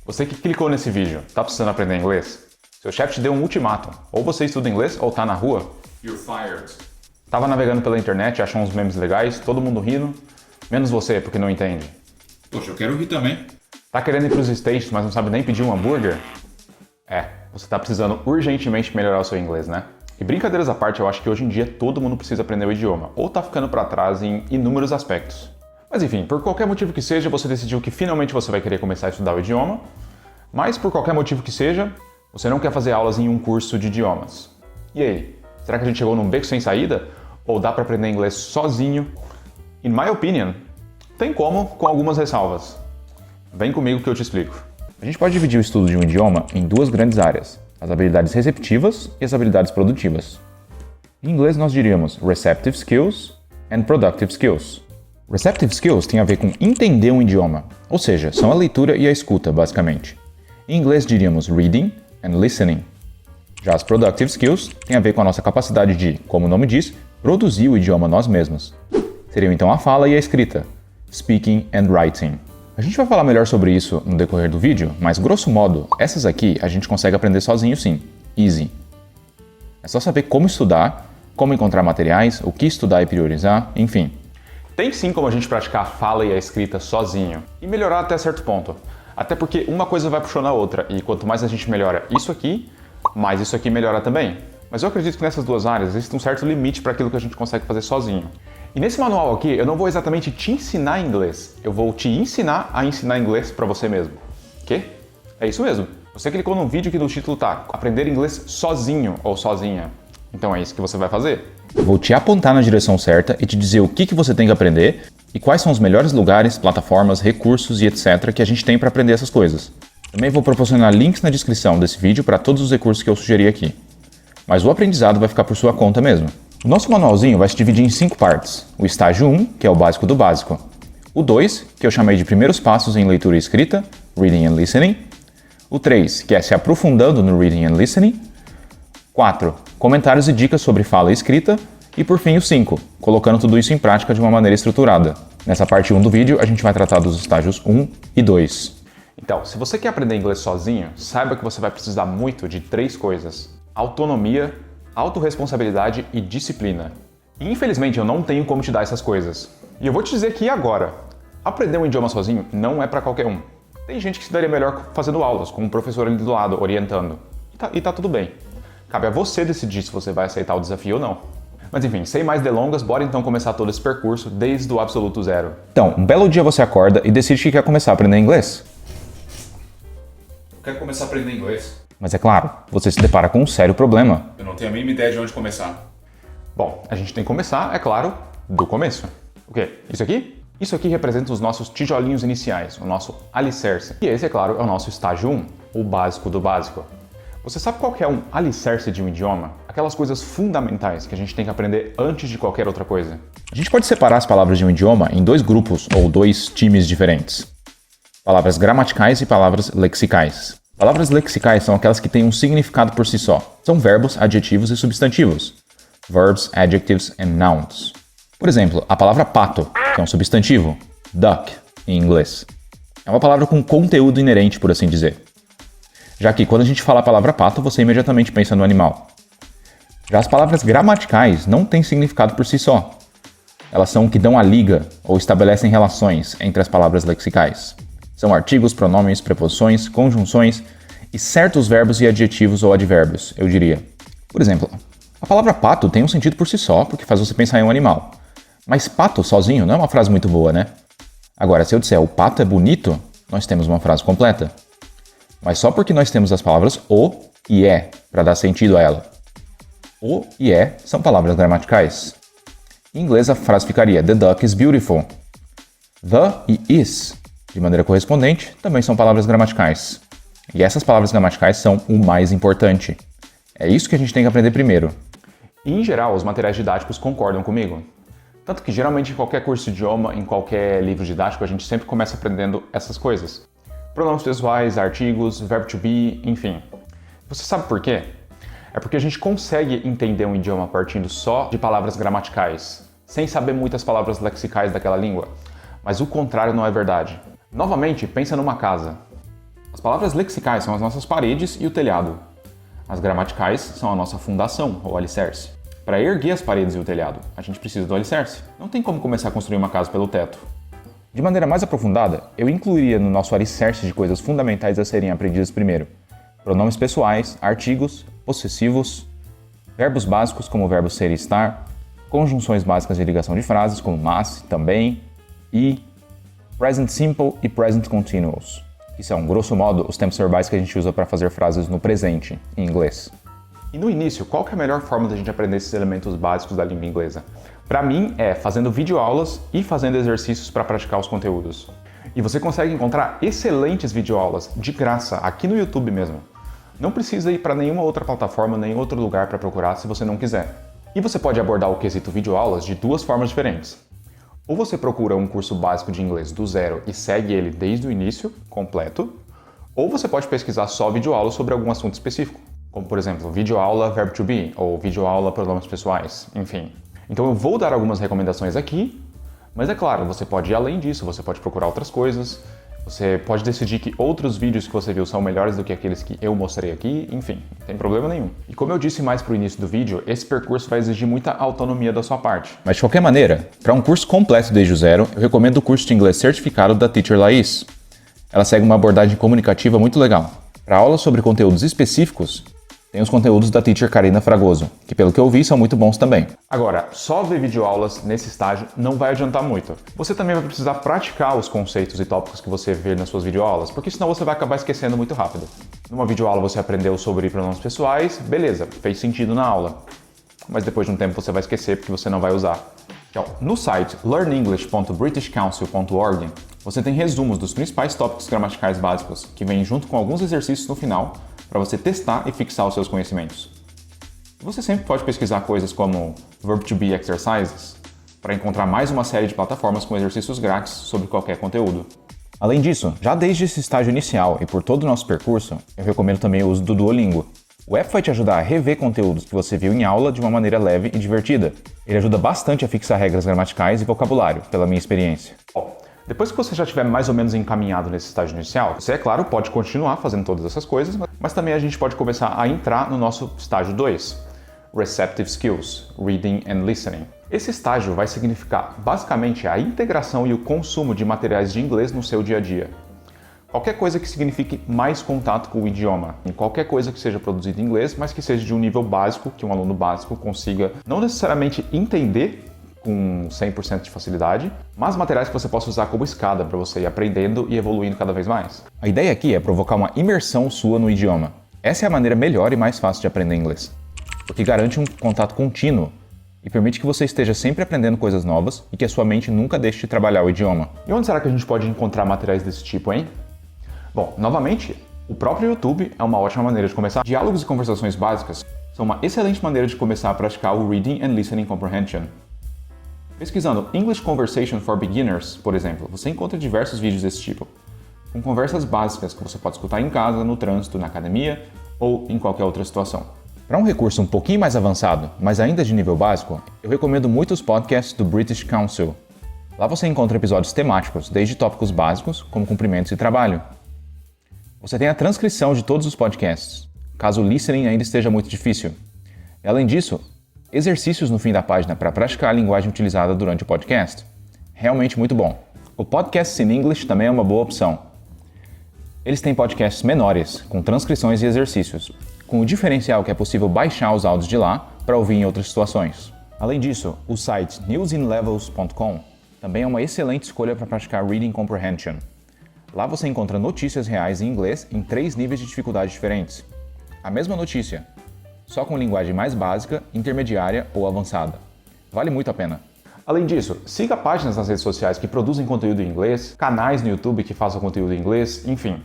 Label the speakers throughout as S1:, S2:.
S1: Você que clicou nesse vídeo, tá precisando aprender inglês? Seu chefe te deu um ultimato. Ou você estuda inglês ou tá na rua.
S2: You're fired.
S1: Tava navegando pela internet, achou uns memes legais, todo mundo rindo, menos você, porque não entende.
S2: Poxa, eu quero rir também.
S1: Tá querendo ir pros States, mas não sabe nem pedir um hambúrguer? Você tá precisando urgentemente melhorar o seu inglês, né? E brincadeiras à parte, eu acho que hoje em dia todo mundo precisa aprender o idioma, ou tá ficando pra trás em inúmeros aspectos. Mas enfim, por qualquer motivo que seja, você decidiu que finalmente você vai querer começar a estudar o idioma, mas por qualquer motivo que seja, você não quer fazer aulas em um curso de idiomas. E aí, será que a gente chegou num beco sem saída? Ou dá pra aprender inglês sozinho? In my opinion, tem como, com algumas ressalvas. Vem comigo que eu te explico. A gente pode dividir o estudo de um idioma em duas grandes áreas, as habilidades receptivas e as habilidades produtivas. Em inglês nós diríamos receptive skills and productive skills. Receptive skills tem a ver com entender um idioma, ou seja, são a leitura e a escuta, basicamente. Em inglês diríamos reading and listening. Já as productive skills têm a ver com a nossa capacidade de, como o nome diz, produzir o idioma nós mesmos. Seriam então a fala e a escrita, speaking and writing. A gente vai falar melhor sobre isso no decorrer do vídeo, mas grosso modo, essas aqui a gente consegue aprender sozinho sim, easy. É só saber como estudar, como encontrar materiais, o que estudar e priorizar, enfim. Tem sim como a gente praticar a fala e a escrita sozinho, e melhorar até certo ponto. Até porque uma coisa vai puxando a outra, e quanto mais a gente melhora isso aqui, mais isso aqui melhora também. Mas eu acredito que nessas duas áreas existe um certo limite para aquilo que a gente consegue fazer sozinho. E nesse manual aqui, eu não vou exatamente te ensinar inglês, eu vou te ensinar a ensinar inglês para você mesmo. Quê? É isso mesmo. Você clicou num vídeo que no título tá aprender inglês sozinho ou sozinha. Então é isso que você vai fazer. Eu vou te apontar na direção certa e te dizer o que você tem que aprender e quais são os melhores lugares, plataformas, recursos e etc. que a gente tem para aprender essas coisas. Também vou proporcionar links na descrição desse vídeo para todos os recursos que eu sugeri aqui. Mas o aprendizado vai ficar por sua conta mesmo. O nosso manualzinho vai se dividir em 5 partes. O estágio 1, que é o básico do básico. O 2, que eu chamei de primeiros passos em leitura e escrita, reading and listening. O 3, que é se aprofundando no reading and listening. 4, comentários e dicas sobre fala e escrita. E por fim o 5, colocando tudo isso em prática de uma maneira estruturada. Nessa parte 1 do vídeo, a gente vai tratar dos estágios 1 e 2. Então, se você quer aprender inglês sozinho, saiba que você vai precisar muito de 3 coisas: autonomia, autorresponsabilidade e disciplina. E infelizmente eu não tenho como te dar essas coisas. E eu vou te dizer que agora, aprender um idioma sozinho não é para qualquer um. Tem gente que se daria melhor fazendo aulas, com um professor ali do lado, orientando. E tá tudo bem. Cabe a você decidir se você vai aceitar o desafio ou não. Mas enfim, sem mais delongas, bora então começar todo esse percurso desde o absoluto zero. Então, um belo dia você acorda e decide que quer começar a aprender inglês.
S2: Eu quero começar a aprender inglês.
S1: Mas é claro, você se depara com um sério problema.
S2: Eu não tenho a mínima ideia de onde começar.
S1: Bom, a gente tem que começar, é claro, do começo. O quê? Isso aqui? Isso aqui representa os nossos tijolinhos iniciais, o nosso alicerce. E esse, é claro, é o nosso estágio 1, o básico do básico. Você sabe qual que é um alicerce de um idioma? Aquelas coisas fundamentais que a gente tem que aprender antes de qualquer outra coisa. A gente pode separar as palavras de um idioma em 2 grupos ou 2 times diferentes. Palavras gramaticais e palavras lexicais. Palavras lexicais são aquelas que têm um significado por si só. São verbos, adjetivos e substantivos. Verbs, adjectives and nouns. Por exemplo, a palavra pato, que é um substantivo, duck em inglês, é uma palavra com conteúdo inerente, por assim dizer. Já que quando a gente fala a palavra pato, você imediatamente pensa no animal. Já as palavras gramaticais não têm significado por si só. Elas são o que dão a liga ou estabelecem relações entre as palavras lexicais. São artigos, pronomes, preposições, conjunções e certos verbos e adjetivos ou advérbios, eu diria. Por exemplo, a palavra pato tem um sentido por si só, porque faz você pensar em um animal. Mas pato sozinho não é uma frase muito boa, né? Agora, se eu disser o pato é bonito, nós temos uma frase completa. Mas só porque nós temos as palavras o e é para dar sentido a ela. O e é são palavras gramaticais. Em inglês a frase ficaria The duck is beautiful. The e is, de maneira correspondente, também são palavras gramaticais. E essas palavras gramaticais são o mais importante. É isso que a gente tem que aprender primeiro. E em geral, os materiais didáticos concordam comigo. Tanto que geralmente em qualquer curso de idioma, em qualquer livro didático, a gente sempre começa aprendendo essas coisas. Pronomes pessoais, artigos, verbo to be, enfim. Você sabe por quê? É porque a gente consegue entender um idioma partindo só de palavras gramaticais, sem saber muitas palavras lexicais daquela língua. Mas o contrário não é verdade. Novamente, pensa numa casa. As palavras lexicais são as nossas paredes e o telhado. As gramaticais são a nossa fundação, ou alicerce. Para erguer as paredes e o telhado, a gente precisa do alicerce. Não tem como começar a construir uma casa pelo teto. De maneira mais aprofundada, eu incluiria no nosso alicerce de coisas fundamentais a serem aprendidas primeiro: pronomes pessoais, artigos, possessivos, verbos básicos como o verbo ser e estar, conjunções básicas de ligação de frases como mas, também, e, present simple e present continuous, que são, grosso modo, os tempos verbais que a gente usa para fazer frases no presente, em inglês. E no início, qual que é a melhor forma da gente aprender esses elementos básicos da língua inglesa? Para mim, é fazendo videoaulas e fazendo exercícios para praticar os conteúdos. E você consegue encontrar excelentes videoaulas de graça aqui no YouTube mesmo. Não precisa ir para nenhuma outra plataforma, nem outro lugar para procurar se você não quiser. E você pode abordar o quesito videoaulas de duas formas diferentes. Ou você procura um curso básico de inglês do zero e segue ele desde o início, completo, ou você pode pesquisar só videoaulas sobre algum assunto específico, como por exemplo, videoaula verbo to be, ou videoaula pronomes pessoais, enfim. Então eu vou dar algumas recomendações aqui, mas é claro, você pode ir além disso, você pode procurar outras coisas, você pode decidir que outros vídeos que você viu são melhores do que aqueles que eu mostrei aqui, enfim, não tem problema nenhum. E como eu disse mais pro início do vídeo, esse percurso vai exigir muita autonomia da sua parte. Mas de qualquer maneira, para um curso completo desde o zero, eu recomendo o curso de inglês certificado da Teacher Laís. Ela segue uma abordagem comunicativa muito legal. Para aulas sobre conteúdos específicos, tem os conteúdos da Teacher Karina Fragoso, que pelo que eu vi são muito bons também. Agora, só ver videoaulas nesse estágio não vai adiantar muito. Você também vai precisar praticar os conceitos e tópicos que você vê nas suas videoaulas, porque senão você vai acabar esquecendo muito rápido. Numa videoaula você aprendeu sobre pronomes pessoais, beleza, fez sentido na aula. Mas depois de um tempo você vai esquecer porque você não vai usar. Então, no site learnenglish.britishcouncil.org você tem resumos dos principais tópicos gramaticais básicos, que vêm junto com alguns exercícios no final, para você testar e fixar os seus conhecimentos. Você sempre pode pesquisar coisas como Verb to Be Exercises para encontrar mais uma série de plataformas com exercícios grátis sobre qualquer conteúdo. Além disso, já desde esse estágio inicial e por todo o nosso percurso, eu recomendo também o uso do Duolingo. O app vai te ajudar a rever conteúdos que você viu em aula de uma maneira leve e divertida. Ele ajuda bastante a fixar regras gramaticais e vocabulário, pela minha experiência. Depois que você já estiver mais ou menos encaminhado nesse estágio inicial, você, é claro, pode continuar fazendo todas essas coisas, mas também a gente pode começar a entrar no nosso estágio 2, Receptive Skills, Reading and Listening. Esse estágio vai significar basicamente a integração e o consumo de materiais de inglês no seu dia a dia. Qualquer coisa que signifique mais contato com o idioma, em qualquer coisa que seja produzida em inglês, mas que seja de um nível básico, que um aluno básico consiga não necessariamente entender com 100% de facilidade, mas materiais que você possa usar como escada para você ir aprendendo e evoluindo cada vez mais. A ideia aqui é provocar uma imersão sua no idioma. Essa é a maneira melhor e mais fácil de aprender inglês, porque garante um contato contínuo e permite que você esteja sempre aprendendo coisas novas e que a sua mente nunca deixe de trabalhar o idioma. E onde será que a gente pode encontrar materiais desse tipo, hein? Bom, novamente, o próprio YouTube é uma ótima maneira de começar. Diálogos e conversações básicas são uma excelente maneira de começar a praticar o Reading and Listening Comprehension. Pesquisando English Conversation for Beginners, por exemplo, você encontra diversos vídeos desse tipo, com conversas básicas que você pode escutar em casa, no trânsito, na academia ou em qualquer outra situação. Para um recurso um pouquinho mais avançado, mas ainda de nível básico, eu recomendo muito os podcasts do British Council. Lá você encontra episódios temáticos, desde tópicos básicos, como cumprimentos e trabalho. Você tem a transcrição de todos os podcasts, caso o listening ainda esteja muito difícil. E, além disso, exercícios no fim da página para praticar a linguagem utilizada durante o podcast. Realmente muito bom. O Podcasts in English também é uma boa opção. Eles têm podcasts menores, com transcrições e exercícios, com o diferencial que é possível baixar os áudios de lá para ouvir em outras situações. Além disso, o site newsinlevels.com também é uma excelente escolha para praticar Reading Comprehension. Lá você encontra notícias reais em inglês em 3 níveis de dificuldade diferentes. A mesma notícia, só com linguagem mais básica, intermediária ou avançada. Vale muito a pena. Além disso, siga páginas nas redes sociais que produzem conteúdo em inglês, canais no YouTube que façam conteúdo em inglês, enfim.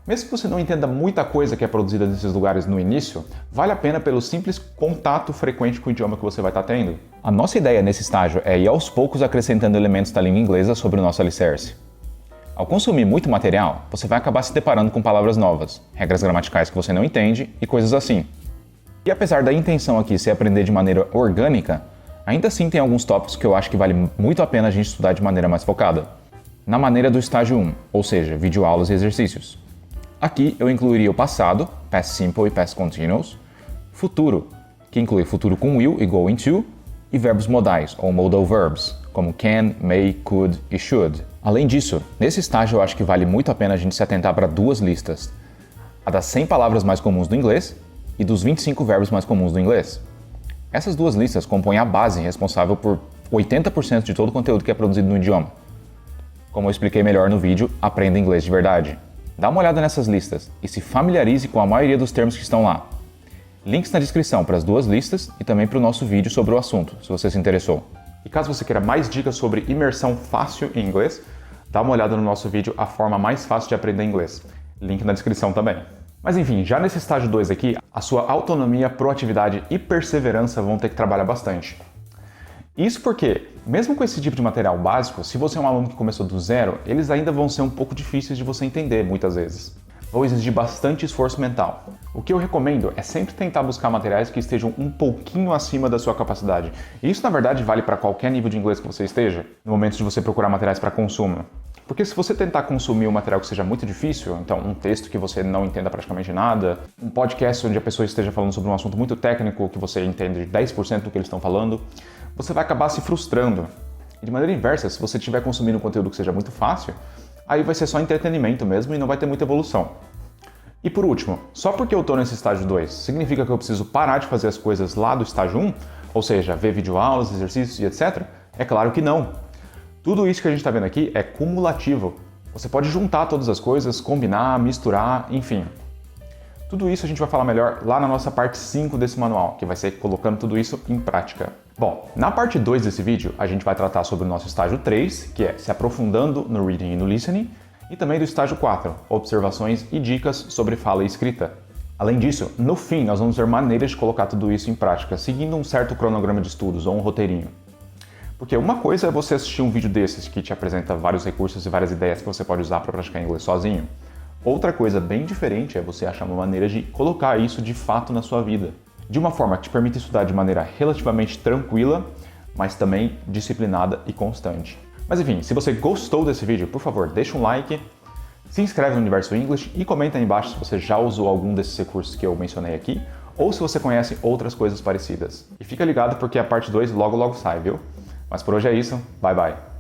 S1: Mesmo que você não entenda muita coisa que é produzida nesses lugares no início, vale a pena pelo simples contato frequente com o idioma que você vai estar tendo. A nossa ideia nesse estágio é ir aos poucos acrescentando elementos da língua inglesa sobre o nosso alicerce. Ao consumir muito material, você vai acabar se deparando com palavras novas, regras gramaticais que você não entende e coisas assim. E apesar da intenção aqui ser aprender de maneira orgânica, ainda assim tem alguns tópicos que eu acho que vale muito a pena a gente estudar de maneira mais focada. Na maneira do estágio 1, ou seja, videoaulas e exercícios. Aqui eu incluiria o passado, past simple e past continuous, futuro, que inclui futuro com will e going to, e verbos modais, ou modal verbs, como can, may, could e should. Além disso, nesse estágio eu acho que vale muito a pena a gente se atentar para duas listas, a das 100 palavras mais comuns do inglês e dos 25 verbos mais comuns do inglês. Essas duas listas compõem a base responsável por 80% de todo o conteúdo que é produzido no idioma. Como eu expliquei melhor no vídeo Aprenda Inglês de Verdade. Dá uma olhada nessas listas e se familiarize com a maioria dos termos que estão lá. Links na descrição para as duas listas e também para o nosso vídeo sobre o assunto, se você se interessou. E caso você queira mais dicas sobre imersão fácil em inglês, dá uma olhada no nosso vídeo A Forma Mais Fácil de Aprender Inglês. Link na descrição também. Mas enfim, já nesse estágio 2 aqui, a sua autonomia, proatividade e perseverança vão ter que trabalhar bastante. Isso porque, mesmo com esse tipo de material básico, se você é um aluno que começou do zero, eles ainda vão ser um pouco difíceis de você entender muitas vezes. Vão exigir bastante esforço mental. O que eu recomendo é sempre tentar buscar materiais que estejam um pouquinho acima da sua capacidade. E isso, na verdade, vale para qualquer nível de inglês que você esteja, no momento de você procurar materiais para consumo. Porque se você tentar consumir um material que seja muito difícil, então um texto que você não entenda praticamente nada, um podcast onde a pessoa esteja falando sobre um assunto muito técnico que você entende 10% do que eles estão falando, você vai acabar se frustrando. E de maneira inversa, se você estiver consumindo um conteúdo que seja muito fácil, aí vai ser só entretenimento mesmo e não vai ter muita evolução. E por último, só porque eu estou nesse estágio 2, significa que eu preciso parar de fazer as coisas lá do estágio 1? Ou seja, ver videoaulas, exercícios e etc? É claro que não. Tudo isso que a gente está vendo aqui é cumulativo. Você pode juntar todas as coisas, combinar, misturar, enfim. Tudo isso a gente vai falar melhor lá na nossa parte 5 desse manual, que vai ser colocando tudo isso em prática. Bom, na parte 2 desse vídeo, a gente vai tratar sobre o nosso estágio 3, que é se aprofundando no reading e no listening, e também do estágio 4, observações e dicas sobre fala e escrita. Além disso, no fim, nós vamos ver maneiras de colocar tudo isso em prática, seguindo um certo cronograma de estudos ou um roteirinho. Porque uma coisa é você assistir um vídeo desses que te apresenta vários recursos e várias ideias que você pode usar para praticar inglês sozinho. Outra coisa bem diferente é você achar uma maneira de colocar isso de fato na sua vida. De uma forma que te permita estudar de maneira relativamente tranquila, mas também disciplinada e constante. Mas enfim, se você gostou desse vídeo, por favor, deixa um like, se inscreve no Universo English e comenta aí embaixo se você já usou algum desses recursos que eu mencionei aqui, ou se você conhece outras coisas parecidas. E fica ligado porque a parte 2 logo sai, viu? Mas por hoje é isso, bye bye!